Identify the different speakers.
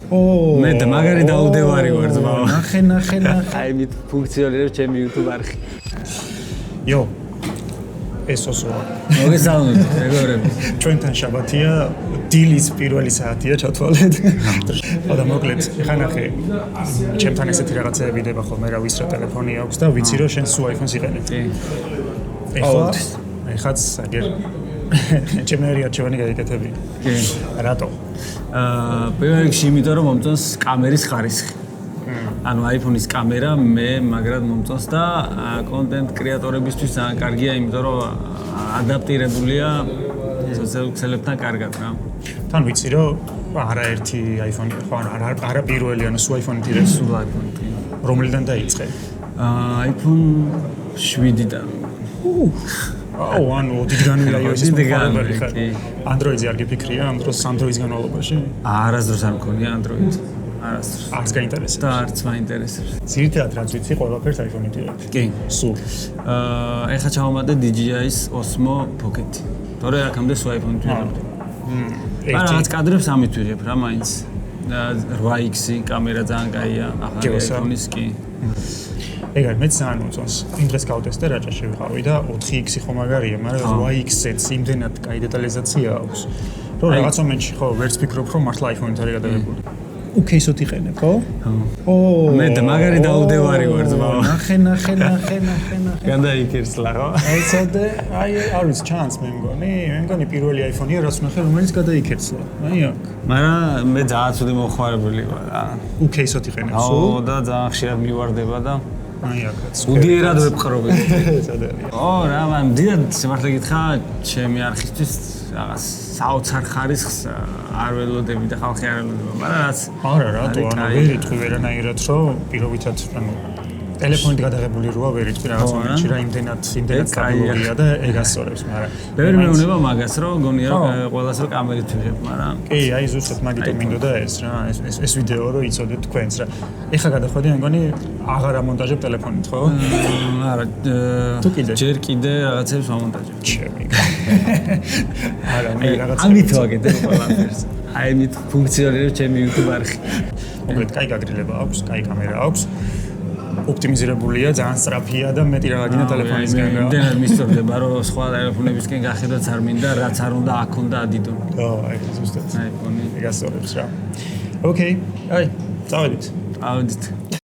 Speaker 1: მე და მაგარი დაუდევარი ვარ ძმა.
Speaker 2: ნახე.
Speaker 1: აი მით ფუნქციონირებს ჩემი YouTube არხი.
Speaker 2: იო. ესოსოა.
Speaker 1: მოგესალმებით, მეგობრები.
Speaker 2: ჩვენთან შაბათია, დილის პირველი საათია ჩათვალეთ. და მოკლედ, ხა ნახე. ჩემთან ესეთი რაღაცები დება ხოლმე, რა ვისრა ტელეფონი აქვს და ვიცი რომ შენ სულ iPhone-ს იყენებ.
Speaker 1: კი.
Speaker 2: ეხაც აგერ ჩემერი არჩევანი გაიკეთები.
Speaker 1: კი.
Speaker 2: რატო?
Speaker 1: პირველ რიგში იმიტომ რომ მომწონს კამერის ხარისხი. ანუ iPhone-ის კამერა მე მაგრად მომწონს და კონტენტ კრეატორებისთვის ძალიან კარგია, იმიტომ რომ ადაპტირებულია სოციალურ ქსელებთან კარგად რა.
Speaker 2: თან ვიცი რომ არაერთი iPhone, ხო არა პირველი, ანუ სულ iPhone-ი დირექტ
Speaker 1: სულ iPhone-ი.
Speaker 2: რომელიდან დაიწყე?
Speaker 1: iPhone 7-დან.
Speaker 2: ანუ ოდიდან iOS-ის მოხმარებელი ხარ.
Speaker 1: კი.
Speaker 2: Android-ზე არ გიფიქრია ამ დროს Android-ის განმავლობაში?
Speaker 1: არასდროს არ მქონია Android. არასდროს.
Speaker 2: არც გაინტერესებს.
Speaker 1: და არც მაინტერესებს.
Speaker 2: ძირითადად რაც ვიცი, ყველაფერს iPhone-ი დირექტ.
Speaker 1: კი.
Speaker 2: სულ.
Speaker 1: ეხლა ჩავამატე DJI-ის Osmo Pocket-ი. თორე აქამდე სულ iPhone-ი ვიღებდი. რაღაც კადრებს ამით ვიღებ რა მაინც. 8X-ი კამერა ძალიან კაია, ახალი iPhone-ის კი.
Speaker 2: ეგარ მეც ძალიან მომწონს. იმ დღეს გავტესტე რაჭაში ვიყავი და 4X-ი ხომ მაგარია, მაგრამ 8X-იც იმდენად კაი დეტალიზაცია აქვს, რომ რაღაც მომენტში ხო ვერც ფიქრობ, რომ მართლა iPhone-ით არის გადაღებული. უქეისოდ იყენებ, ხო?
Speaker 1: მე და მაგარი დაუდევარი ვარ ძმა.
Speaker 2: ნახე.
Speaker 1: გადაიქერსლა ხო?
Speaker 2: აიცოდე, არ ვიცი ჩანს მე მგონი პირველი iPhone-ია, რაც ვნახე, რომელიც გადაიქერსლა. აი აქ.
Speaker 1: მაგრამ მე ძალიან ცუდი მოხმარებული ვარ რა.
Speaker 2: უქეისოდ იყენებ სულ?
Speaker 1: და ძალიან ხშირად მივარდება და
Speaker 2: აი აქაც.
Speaker 1: უდიერად ვეპყრობ.
Speaker 2: სადარია.
Speaker 1: რა, მაგრამ დიდად სიმართლე გითხრა, ჩემი არხისთვის რაღაც საოცარ ხარისხს არ ველოდები და ხალხი არ ველოდება, მაგრამ რაც
Speaker 2: არა, რატო, ანუ ვერ იტყვი ვერანაირად, რომ პირობითად, ანუ ტელეფონით გადაღებული როა ვერ იტყვი რაღაც მომენტში რა იმდენად სტაბილურია და ეგ ასწორებს, მაგრამ
Speaker 1: ბევრი მეუბნება მაგას, რომ გონია რომ ყველას რომ კამერით ვიღებ, მაგრამ
Speaker 2: კი, აი ზუსტად მაგიტომ მინდოდა ეს რა, ეს ვიდეო რომ იცოდეთ თქვენს რა. ეხლა გადახვედი, მე მგონი აღარ ამონტაჟებ ტელეფონით, ხო?
Speaker 1: არა,
Speaker 2: თუ კიდე
Speaker 1: ჯერ კიდე რაღაცებს ვამონტაჟებ.
Speaker 2: ჩემი. არა, მე რაღაცა
Speaker 1: ამით ვაკეთებ ყველაფერს. აი მით ფუნქციონირებს ჩემი YouTube არხი.
Speaker 2: მოკლედ, კაი გაგრძელება აქვს, კაი კამერა აქვს. ოპტიმიზირებულია, ძალიან სწრაფია და მეტი რა გინდა ტელეფონისგან რა.
Speaker 1: იმდენად მისწორდება, რომ სხვა ტელეფონებისკენ გახედოთ არ მინდა, რაც არ უნდა აქ უნდა ადიდო.
Speaker 2: აი ზუსტად.
Speaker 1: iPhone-ი.
Speaker 2: ეგ ასწორებს რა. ოკეი, აი, წავედით.
Speaker 1: ავედით.